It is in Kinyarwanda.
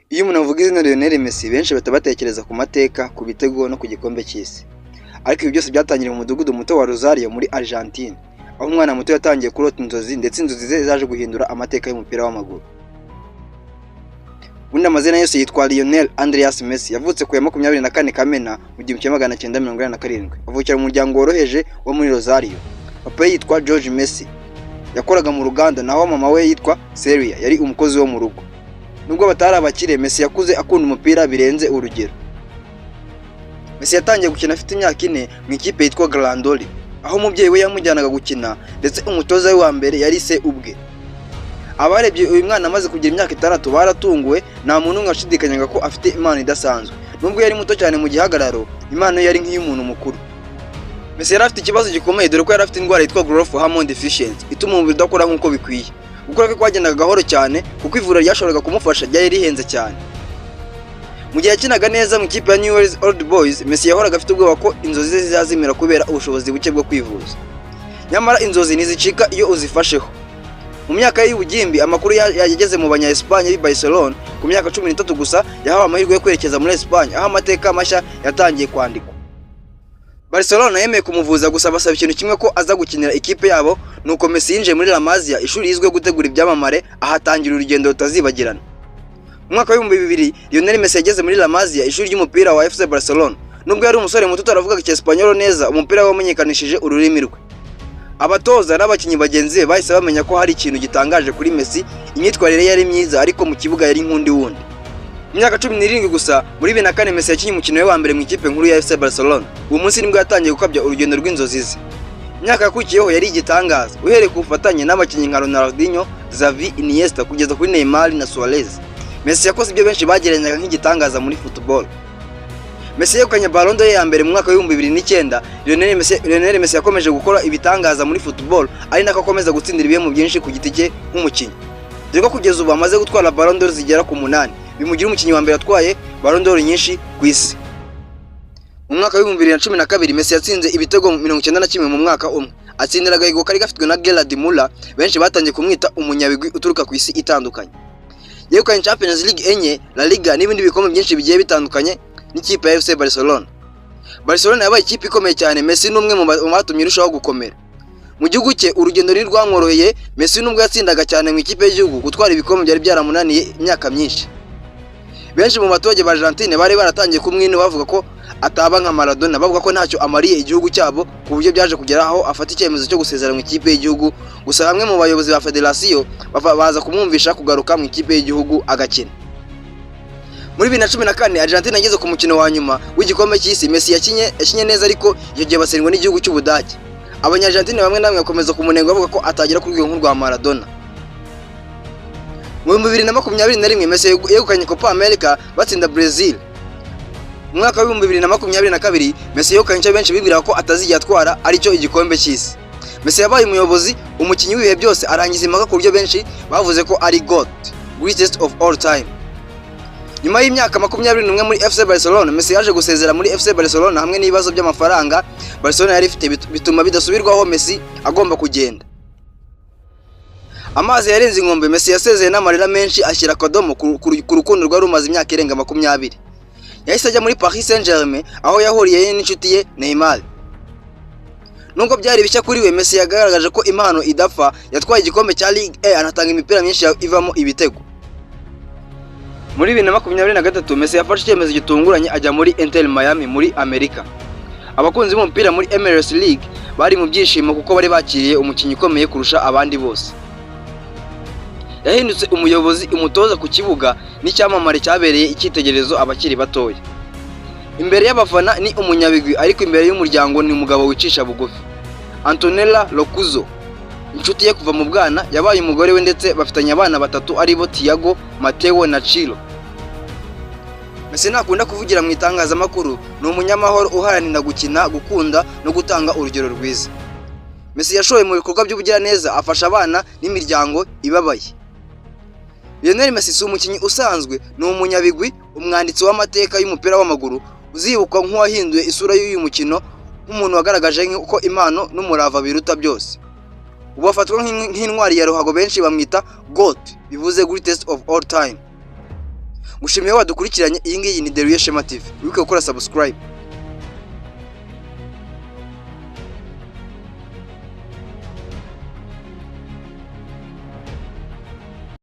Iyo umuntu avuga izina Lionel Messi benshi bahita batekereza ku mateka, ku bitego no ku gikombe cy'isi. Ariko ibi byose byatangiriye mu mudugudu muto wa Rosario muri Argentine, aho umwana muto yatangiye kurota inzozi ndetse inzozi ze zaje guhindura amateka y'umupira w'amaguru. Ubundi amazina yose yitwa Lionel Andreas Messi, yavutse ku ya 24 Kamena mu 1947. Avukira mu muryango woroheje wo muri Rosario. Papa yitwa George Messi, yakoraga mu ruganda, naho mama we yitwa Celia, yari umukozi wo mu rugo. Nubwo batari abakire, Messi yakuze akunda umupira birenze urugero. Messi yatangiye gukina afite imyaka 4 mu ikipe yitwa Grandoli, aho umubyeyi we yamujyanaga gukina ndetse umutoza we wa mbere yari se ubwe. Abarebye uyu mwana amaze kugira imyaka 6 baratunguwe, nta muntu umwe washidikanyaga ko afite impano idasanzwe. Nubwo yari muto cyane mu gihagararo, impano yari nk'iy'umuntu mukuru. Messi yari afite ikibazo gikomeye dore ko yari afite indwara yitwa growth hormone deficiency, ituma umubiri udakora nk'uko bikwiye. Gukora kwe kwagendaga gahoro cyane kuko ivuriro ryashoboraga kumufasha ryari rihenze cyane. Mu gihe yakinaga neza mu kipe ya Newell's Old Boys, Messi yahoraga afite ubwoba ko inzozi ze zizazimira kubera ubushobozi buke bwo kwivuza. Nyamara inzozi ntizicika iyo uzifasheho. Mu myaka y'ubugimbi, amakuru yageze mu banya Espagne b'i Barcelona ku myaka 13 gusa, yahawe amahirwe yo kwerekeza muri Espagne, aho amateka mashya yatangiye kwandikwa. Barcelona yemeye kumuvuza gusa basaba ikintu kimwe, ko aza gukinira ikipe yabo. Nuko Messi yinjiye muri La Masia, ishuri yizwe gutegura ibyamamare, ahatangira urugendo rutazibagirana. Mu mwaka wa 2000, Lionel Messi yageze muri La Masia, ishuri ry'umupira wa FC Barcelona. Nubwo yari umusore muto utaravuga Icyesipanyolo neza, umupira wamenyekanishije ururimi rwe. Abatoza n'abakinnyi bagenzi be bahise bamenya ko hari ikintu gitangaje kuri Messi. Imyitwarire yari myiza, ariko mu kibuga yari nkundi wundi. Mu myaka 17 gusa, muri 2004 Messi yakinnye umukino we wa mbere mu ikipe nkuru ya FC Barcelona. Uwo munsi nibwo yatangiye gukabya urugendo rw'inzozi ze. Imyaka yakurikiyeho yari igitangaza, uhereye ku bufatanye n'abakinnyi nka Ronaldinho, Xavi, Iniesta kugeza kuri Neymar na Suarez. Messi yakoze ibyo benshi bagereranyaga nk'igitangaza muri football. Messi yegukanye Ballon d'Or ya mbere mu mwaka wa 2009. Lionel Messi yakomeje gukora ibitangaza muri football, ari nako akomeza gutsindira ibihembo byinshi ku giti cye nk'umukinnyi. Dore ko kugeza ubu amaze gutwara Ballon d'Or zigera ku 8, bimugira umukinnyi wa mbere atwaye Ballon d'Or nyinshi ku isi. Mu mwaka wa 2012 Messi yatsinze ibitego 91 mu mwaka umwe, atsindira agahigo kari gafitwe na Gerard Muller. Benshi batangiye kumwita umunyabigwi uturuka ku isi itandukanye. Yegukanye Champions League enye, La Liga n'ibindi bikombe byinshi bigiye bitandukanye n'ikipe ya FC Barcelona. Barcelona yabaye ikipe ikomeye cyane. Messi n'umwe mu batumye irushaho gukomera. Mu gihugu cye urugendo rwamworoheye. Messi nubwo yatsindaga cyane mu ikipe y'igihugu, gutwara ibikombe byari byaramunaniye imyaka myinshi. Benshi mu baturage ba Argentine bari baratangiye kumwina, bavuga ko ataba nka Maradona, bavuga ko ntacyo amariye igihugu cyabo, ku buryo byaje kugeraho afata icyemezo cyo gusezera mu ikipe y'igihugu. Gusa bamwe mu bayobozi ba federasiyo baza kumwumvisha kugaruka mu ikipe y'igihugu agakina. Muri 2014 Argentina yageze ku mukino wa nyuma w'igikombe cy'isi. Messi yakinye neza, ariko iyo gihe baserengwa n'igihugu cy'Ubudage. Abanya-Argentine bamwe namwe bakomeza kumunenga, bavuga ko atagera ku rwego nk'urwa Maradona. Mu 2021 Messi yegukanye Copa America batsinda Brazil. Mu mwaka wa 2022 Messi yegukanye icyo benshi bibwira ko atazijya atwara, aricyo igikombe cy'isi. Messi yabaye umuyobozi, umukinnyi w'ibihe byose, arangiza impaka ku buryo benshi bavuze ko ari GOAT, greatest of all time. Nyuma y'imyaka 21 muri FC Barcelona, Messi yaje gusezera muri FC Barcelona hamwe n'ibibazo by'amafaranga Barcelona yari ifite bituma bidasubirwaho Messi agomba kugenda. Amazi yarenze inkombe, Messi yasezeye n'amarira menshi, ashyira akadomo ku rukundo rwari rumaze imyaka irenga 20. Yahise ajya muri Paris Saint-Germain, aho yahuriye n'inshuti ye Neymar. Nubwo byari bishya kuri we, Messi yagaragaje ko impano idapfa. Yatwaye igikombe cya Ligue 1, anatanga imipira myinshi ivamo ibitego. Muri 2023 Messi yafashe icyemezo gitunguranye, ajya muri Inter Miami muri Amerika. Abakunzi b'umupira muri MLS League bari mu byishimo kuko bari bakiriye umukinnyi ukomeye kurusha abandi bose. Yahindutse umuyobozi, umutoza ku kibuga, n'icyamamare cyabereye icyitegererezo abakiri batoya. Imbere y'abafana ni umunyabigwi, ariko imbere y'umuryango ni umugabo wicisha bugufi. Antonella Locuzo, inshuti ye kuva mu bwana, yabaye umugore we ndetse bafitanye abana 3 aribo Thiago, Mateo na Chilo. Messi nakunda kuvugira mu itangazamakuru, ni umunyamahoro uharanira gukina, gukunda no gutanga urugero rwiza. Messi yashoye mu bikorwa by'ubugiraneza, afasha abana n'imiryango ibabaye. Lionel Messi si umukinnyi usanzwe, ni umunyabigwi, umwanditsi w'amateka y'umupira w'amaguru, uzibukwa nk'uwahinduye isura y'uyu mukino, nk'umuntu wagaragaje ko impano n'umurava biruta byose. Ubu afatwa nk'intwari ya ruhago, benshi bamwita GOAT, bivuze greatest of all time. Ngushimiye wadukurikiranye. Iyi ngiyi ni The Real Shema TV. Wibuke gukora subscribe.